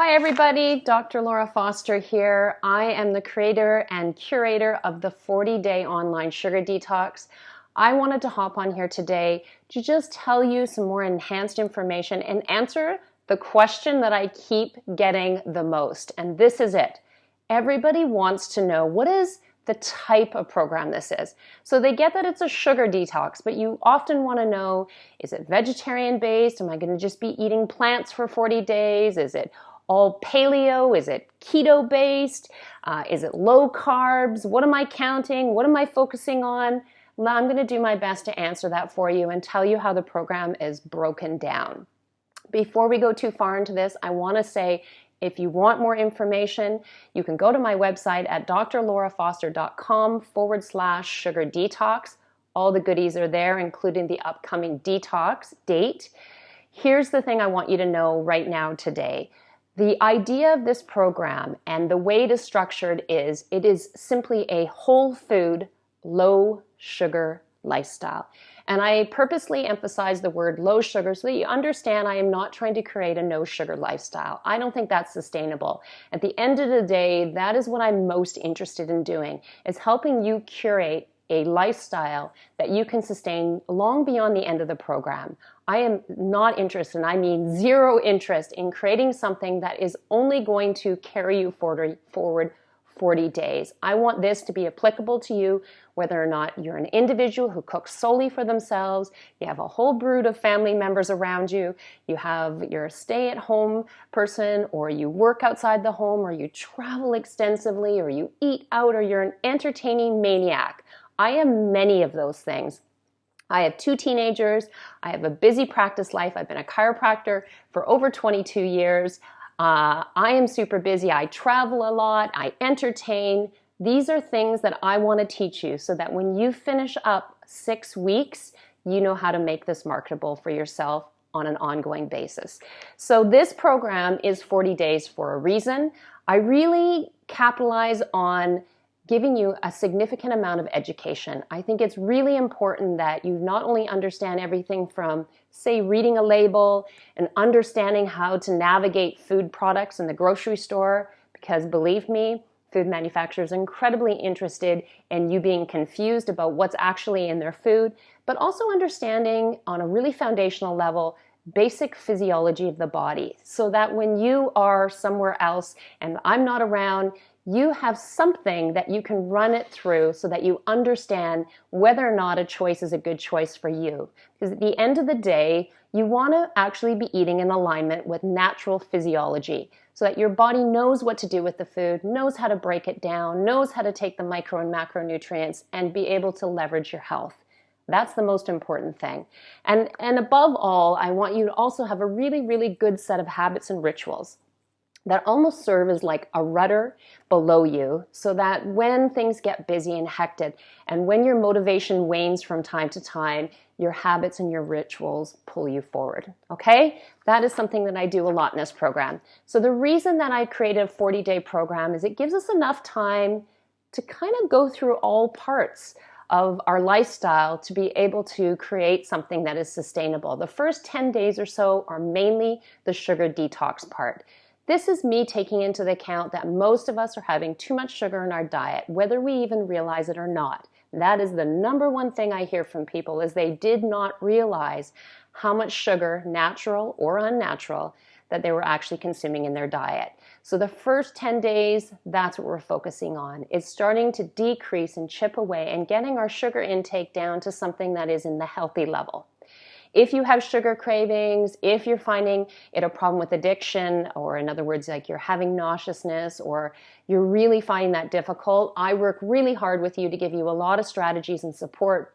Hi everybody, Dr. Laura Foster here. I am the creator and curator of the 40-day online sugar detox. I wanted to hop on here today to just tell you some more enhanced information and answer the question that I keep getting the most. And this is it. Everybody wants to know what is the type of program this is. So they get that it's a sugar detox, but you often want to know, is it vegetarian based? Am I going to just be eating plants for 40 days? Is it all paleo? Is it keto based? Is it low carbs? What am I counting? What am I focusing on? Now, I'm going to do my best to answer that for you and tell you how the program is broken down. Before we go too far into this, I want to say if you want more information, you can go to my website at drlaurafoster.com/sugar detox. All the goodies are there, including the upcoming detox date. Here's the thing I want you to know right now today. The idea of this program and the way it is structured is it is simply a whole food, low sugar lifestyle. And I purposely emphasize the word low sugar so that you understand I am not trying to create a no sugar lifestyle. I don't think that's sustainable. At the end of the day, that is what I'm most interested in doing, is helping you curate a lifestyle that you can sustain long beyond the end of the program. I am not interested, and I mean zero interest, in creating something that is only going to carry you forward 40 days. I want this to be applicable to you, whether or not you're an individual who cooks solely for themselves, you have a whole brood of family members around you, you're a stay-at-home person, or you work outside the home, or you travel extensively, or you eat out, or you're an entertaining maniac. I am many of those things. I have 2 teenagers. I have a busy practice life. I've been a chiropractor for over 22 years. I am super busy. I travel a lot. I entertain. These are things that I want to teach you so that when you finish up 6 weeks, you know how to make this marketable for yourself on an ongoing basis. So this program is 40 days for a reason. I really capitalize on giving you a significant amount of education. I think it's really important that you not only understand everything from, say, reading a label and understanding how to navigate food products in the grocery store, because believe me, food manufacturers are incredibly interested in you being confused about what's actually in their food, but also understanding on a really foundational level basic physiology of the body, so that when you are somewhere else and I'm not around, you have something that you can run it through so that you understand whether or not a choice is a good choice for you. Because at the end of the day, you want to actually be eating in alignment with natural physiology so that your body knows what to do with the food, knows how to break it down, knows how to take the micro and macronutrients and be able to leverage your health. That's the most important thing. And above all, I want you to also have a really, really good set of habits and rituals that almost serve as like a rudder below you, so that when things get busy and hectic and when your motivation wanes from time to time, your habits and your rituals pull you forward, okay? That is something that I do a lot in this program. So the reason that I created a 40-day program is it gives us enough time to kind of go through all parts of our lifestyle to be able to create something that is sustainable. The first 10 days or so are mainly the sugar detox part. This is me taking into account that most of us are having too much sugar in our diet, whether we even realize it or not. That is the number one thing I hear from people, is they did not realize how much sugar, natural or unnatural, that they were actually consuming in their diet. So the first 10 days, that's what we're focusing on. It's starting to decrease and chip away and getting our sugar intake down to something that is in the healthy level. If you have sugar cravings, if you're finding it a problem with addiction, or in other words, like you're having nauseousness, or you're really finding that difficult, I work really hard with you to give you a lot of strategies and support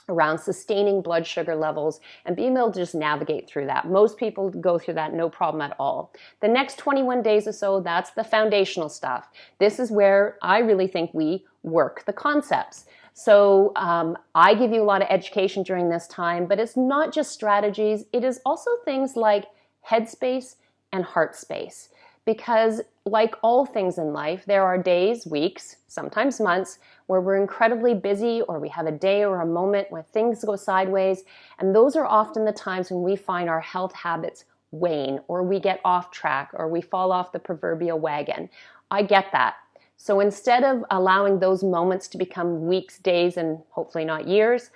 around sustaining blood sugar levels and being able to just navigate through that. Most people go through that no problem at all. The next 21 days or so, that's the foundational stuff. This is where I really think we work the concepts. So I give you a lot of education during this time, but it's not just strategies. It is also things like headspace and heart space. Because like all things in life, there are days, weeks, sometimes months, where we're incredibly busy, or we have a day or a moment where things go sideways. And those are often the times when we find our health habits wane, or we get off track, or we fall off the proverbial wagon. I get that. So instead of allowing those moments to become weeks, days, and hopefully not years,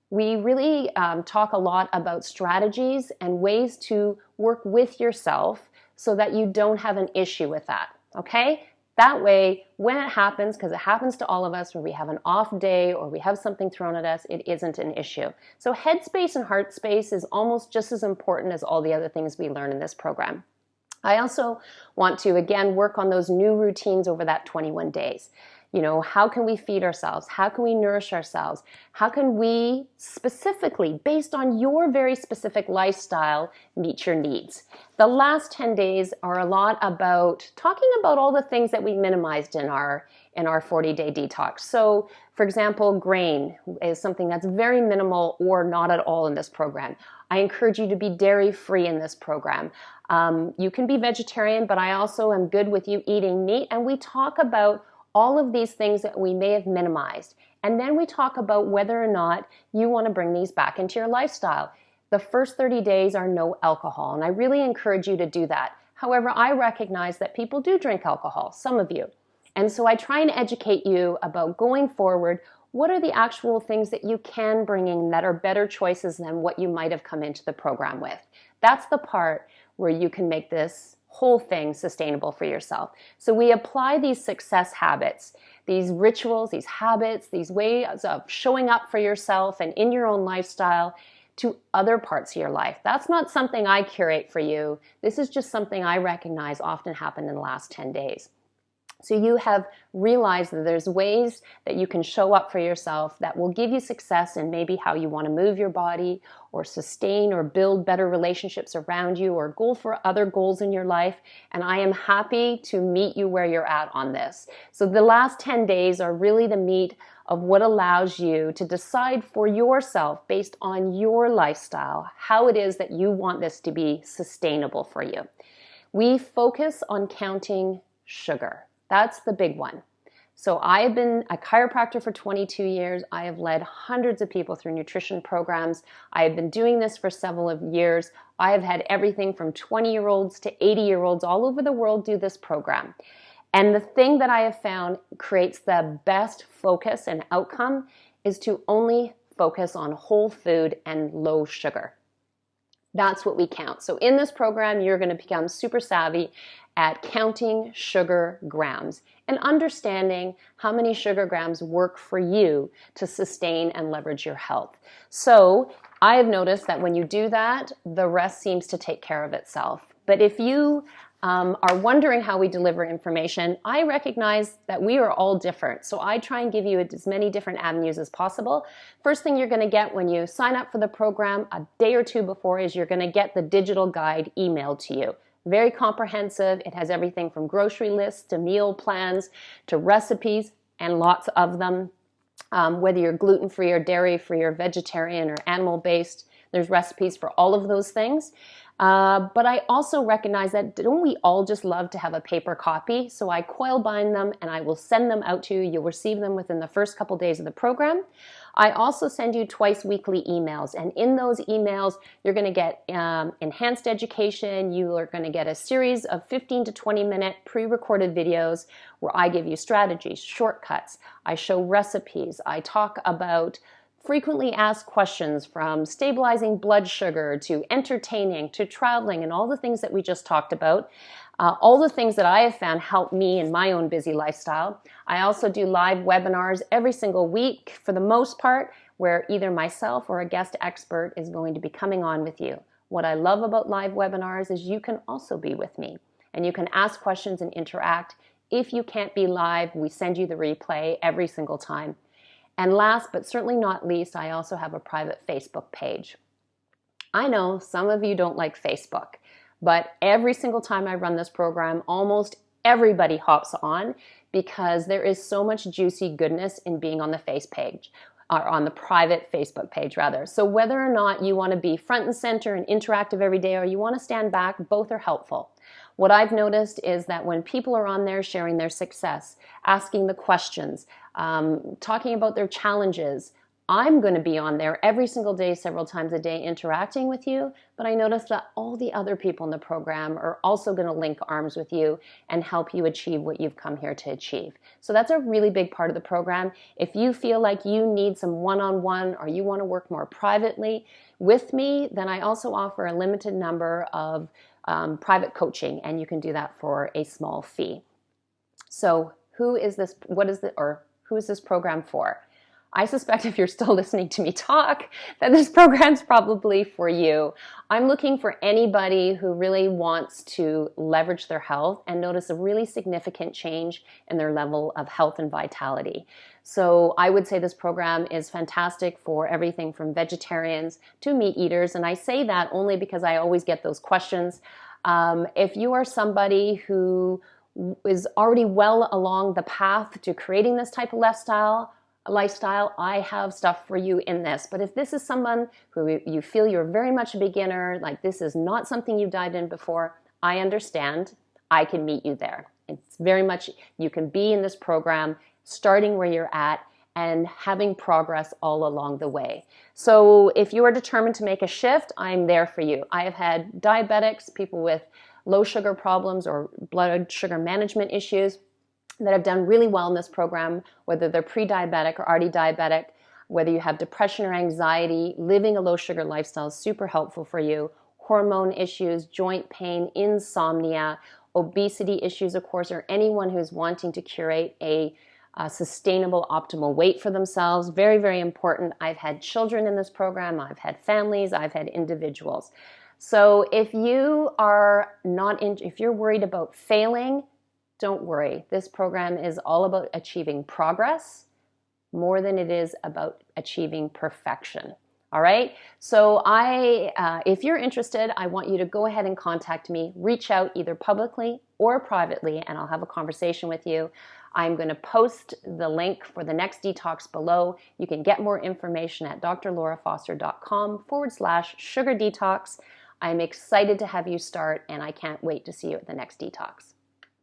we really talk a lot about strategies and ways to work with yourself so that you don't have an issue with that, okay? That way, when it happens, because it happens to all of us, where we have an off day or we have something thrown at us, it isn't an issue. So head space and heart space is almost just as important as all the other things we learn in this program. I also want to, again, work on those new routines over that 21 days. You know, how can we feed ourselves? How can we nourish ourselves? How can we specifically, based on your very specific lifestyle, meet your needs? The last 10 days are a lot about talking about all the things that we minimized in our 40-day detox. So, for example, grain is something that's very minimal or not at all in this program. I encourage you to be dairy-free in this program. You can be vegetarian, but I also am good with you eating meat, and we talk about all of these things that we may have minimized. And then we talk about whether or not you want to bring these back into your lifestyle. The first 30 days are no alcohol, and I really encourage you to do that. However, I recognize that people do drink alcohol, some of you. And so I try and educate you about going forward, what are the actual things that you can bring in that are better choices than what you might have come into the program with. That's the part where you can make this whole thing sustainable for yourself. So we apply these success habits, these rituals, these habits, these ways of showing up for yourself and in your own lifestyle to other parts of your life. That's not something I curate for you. This is just something I recognize often happened in the last 10 days. So you have realized that there's ways that you can show up for yourself that will give you success in maybe how you want to move your body or sustain or build better relationships around you or go for other goals in your life. And I am happy to meet you where you're at on this. So the last 10 days are really the meat of what allows you to decide for yourself based on your lifestyle, how it is that you want this to be sustainable for you. We focus on counting sugar. That's the big one. So I have been a chiropractor for 22 years. I have led hundreds of people through nutrition programs. I have been doing this for several years. I have had everything from 20-year-olds to 80-year-olds all over the world do this program. And the thing that I have found creates the best focus and outcome is to only focus on whole food and low sugar. That's what we count. So in this program, you're going to become super savvy at counting sugar grams and understanding how many sugar grams work for you to sustain and leverage your health. So I have noticed that when you do that, the rest seems to take care of itself. But if you are wondering how we deliver information, I recognize that we are all different. So I try and give you as many different avenues as possible. First thing you're going to get when you sign up for the program a day or two before is you're going to get the digital guide emailed to you. Very comprehensive. It has everything from grocery lists to meal plans to recipes, and lots of them. Whether you're gluten-free or dairy-free or vegetarian or animal-based, there's recipes for all of those things. But I also recognize that don't we all just love to have a paper copy? So I coil bind them and I will send them out to you. You'll receive them within the first couple days of the program. I also send you twice weekly emails, and in those emails you're going to get enhanced education. You are going to get a series of 15 to 20 minute pre-recorded videos where I give you strategies, shortcuts, I show recipes, I talk about frequently asked questions, from stabilizing blood sugar to entertaining to traveling and all the things that we just talked about. All the things that I have found help me in my own busy lifestyle. I also do live webinars every single week for the most part, where either myself or a guest expert is going to be coming on with you. What I love about live webinars is you can also be with me and you can ask questions and interact. If you can't be live, we send you the replay every single time. And last but certainly not least, I also have a private Facebook page. I know some of you don't like Facebook, but every single time I run this program, almost everybody hops on because there is so much juicy goodness in being on the face page, or on the private Facebook page rather. So whether or not you want to be front and center and interactive every day or you want to stand back, both are helpful. What I've noticed is that when people are on there sharing their success, asking the questions, talking about their challenges, I'm going to be on there every single day, several times a day, interacting with you, but I notice that all the other people in the program are also going to link arms with you and help you achieve what you've come here to achieve. So that's a really big part of the program. If you feel like you need some one-on-one or you want to work more privately with me, then I also offer a limited number of private coaching, and you can do that for a small fee. So who is this program for? I suspect if you're still listening to me talk, that this program's probably for you. I'm looking for anybody who really wants to leverage their health and notice a really significant change in their level of health and vitality. So I would say this program is fantastic for everything from vegetarians to meat eaters. And I say that only because I always get those questions. If you are somebody who is already well along the path to creating this type of lifestyle, I have stuff for you in this. But if this is someone who you feel you're very much a beginner, like this is not something you've dived in before, I understand. I can meet you there. It's very much, you can be in this program starting where you're at and having progress all along the way. So if you are determined to make a shift, I'm there for you. I have had diabetics, people with low sugar problems or blood sugar management issues that have done really well in this program, whether they're pre-diabetic or already diabetic, whether you have depression or anxiety, living a low sugar lifestyle is super helpful for you. Hormone issues, joint pain, insomnia, obesity issues, of course, or anyone who's wanting to curate a sustainable, optimal weight for themselves. Very, very important. I've had children in this program. I've had families. I've had individuals. So if you are if you're worried about failing, don't worry. This program is all about achieving progress more than it is about achieving perfection. All right. So if you're interested, I want you to go ahead and contact me, reach out either publicly or privately, and I'll have a conversation with you. I'm going to post the link for the next detox below. You can get more information at drlaurafoster.com/sugar detox. I'm excited to have you start, and I can't wait to see you at the next detox.